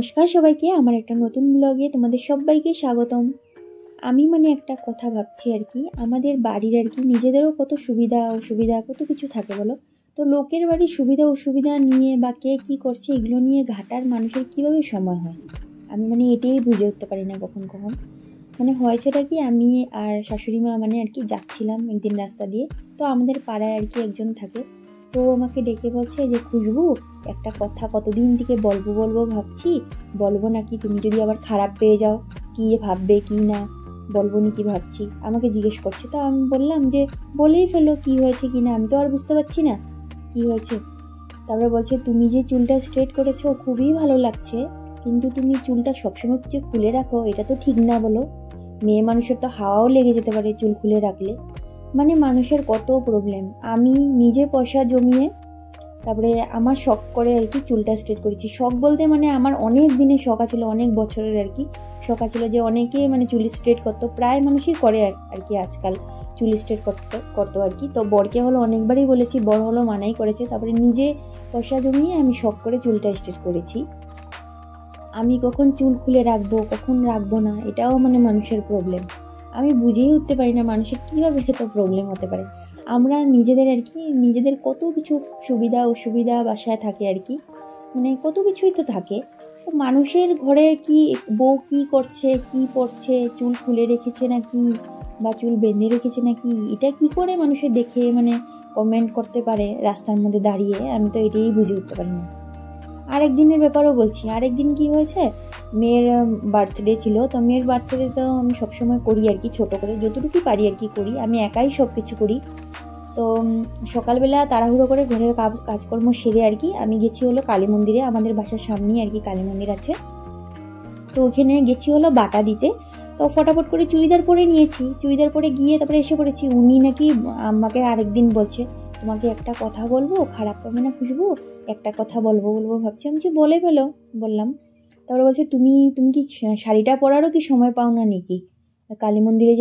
নমস্কার সবাইকে, আমার একটা নতুন ব্লগে তোমাদের সবাইকে স্বাগতম। আমি একটা কথা ভাবছি আর কি, আমাদের বাড়ির আর কি নিজেদেরও কত সুবিধা অসুবিধা কত কিছু থাকে বলো। তো লোকের বাড়ির সুবিধা অসুবিধা নিয়ে বা কে কী করছে এগুলো নিয়ে ঘাটার মানুষের কীভাবে সময় হয়, আমি এটাই বুঝে উঠতে পারি না কখন কখন। হয়েছেটা কি, আমি আর শাশুড়ি মা আর কি যাচ্ছিলাম একদিন রাস্তা দিয়ে। তো আমাদের পাড়ায় আর কি একজন থাকে, তো আমাকে ডেকে বলছে যে খুশবু, একটা কথা কতদিন থেকে বলবো বলবো ভাবছি, বলবো নাকি, তুমি যদি আবার খারাপ পেয়ে যাও কি ভাববে কি না, বলবো নাকি ভাবছি, আমাকে জিজ্ঞেস করছে। তো আমি বললাম যে বলেই ফেলো কি হয়েছে কি না, আমি তো আর বুঝতে পারছি না কি হয়েছে। তারপরে বলছে তুমি যে চুলটা স্ট্রেট করেছো খুবই ভালো লাগছে, কিন্তু তুমি চুলটা সবসময় যে খুলে রাখো এটা তো ঠিক না বলো, মেয়ে মানুষের তো হাওয়াও লেগে যেতে পারে চুল খুলে রাখলে। মানুষের কত প্রবলেম। আমি নিজে পয়সা জমিয়ে তারপরে আমার শখ করে আর কি চুলটা স্ট্রেট করেছি। শখ বলতে আমার অনেক দিনের শখ আছিল, অনেক বছরের আর কি শখ আছিল যে অনেকে চুল স্ট্রেট করতো, প্রায় মানুষই করে আর কি আজকাল চুল স্ট্রেট করতো আর কি। তো বরকে হলো অনেকবারই বলেছি, বর হলো মানাই করেছে, তারপরে নিজে পয়সা জমিয়ে আমি শখ করে চুলটা স্ট্রেট করেছি। আমি কখন চুল খুলে রাখবো কখন রাখবো না এটাও মানুষের প্রবলেম। আমি বুঝেই উঠতে পারি না মানুষের কীভাবে এত প্রবলেম হতে পারে। আমরা নিজেদের আর কি নিজেদের কত কিছু সুবিধা অসুবিধা বাসায় থাকে আর কি, কত কিছুই তো থাকে। মানুষের ঘরে কি বউ কি করছে কি পড়ছে, চুল খুলে রেখেছে নাকি বা চুল বেঁধে রেখেছে নাকি, এটা কি করে মানুষের দেখে কমেন্ট করতে পারে রাস্তার মধ্যে দাঁড়িয়ে, আমি তো এটাই বুঝে উঠতে পারি না। আরেকদিনের ব্যাপারও বলছি, আরেকদিন কি হয়েছে, মেয়ের বার্থডে ছিল। তো মেয়ের বার্থডে তো আমি সবসময় করি আর কি, ছোটো করে যতটুকু পারি আর কি করি, আমি একাই সব কিছু করি। তো সকালবেলা তাড়াহুড়ো করে ঘরের কাজকর্ম সেরে আর কি আমি গেছি হলো কালী মন্দিরে, আমাদের বাসার সামনেই আর কি কালী মন্দির আছে। তো ওখানে গেছি হলো বাটা দিতে। তো ফটাফট করে চুড়িদার পরে নিয়েছি, চুড়িদার পরে গিয়ে তারপরে এসে পড়েছি। উনি নাকি আমাকে আরেকদিন বলছে তোমাকে একটা কথা বলবো, খারাপ পাবে না খুশবু, একটা কথা বলবো বলবো ভাবছি। আমি যে বলে ফেলো, বললাম। তারপরে বলছে তুমি তুমি কি শাড়িটা পরারও কি সময় পাও না নাকি, কালী মন্দিরে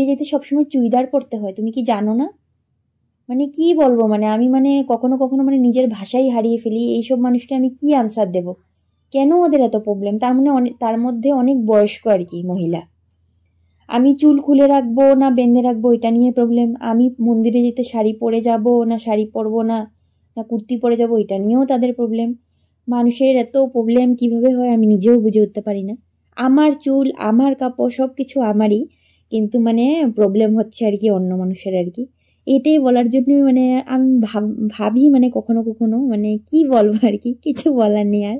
যেতে সবসময় চুড়িদার পরতে হয়, তুমি কি জানো না? কি বলবো, আমি কখনো কখনো নিজের ভাষাই হারিয়ে ফেলি। এইসব মানুষকে আমি কি আনসার দেব, কেন ওদের এত প্রবলেম? তার মধ্যে অনেক বয়স্ক আর কি মহিলা। আমি চুল খুলে রাখবো না বেঁধে রাখবো এটা নিয়ে প্রবলেম, আমি মন্দিরে যেতে শাড়ি পরে যাব না শাড়ি পরবো না না কুর্তি পরে যাব এটা নিয়েও তাদের প্রবলেম। মানুষের এত প্রবলেম কিভাবে হয় আমি নিজেও বুঝে উঠতে পারি না। আমার চুল আমার কাপড় সব কিছু আমারই, কিন্তু প্রবলেম হচ্ছে আর কি অন্য মানুষের আর কি। এটাই বলার জন্য আমি ভাবি কখনো কখনো কি বলবো আর কি, কিছু বলার নেই আর।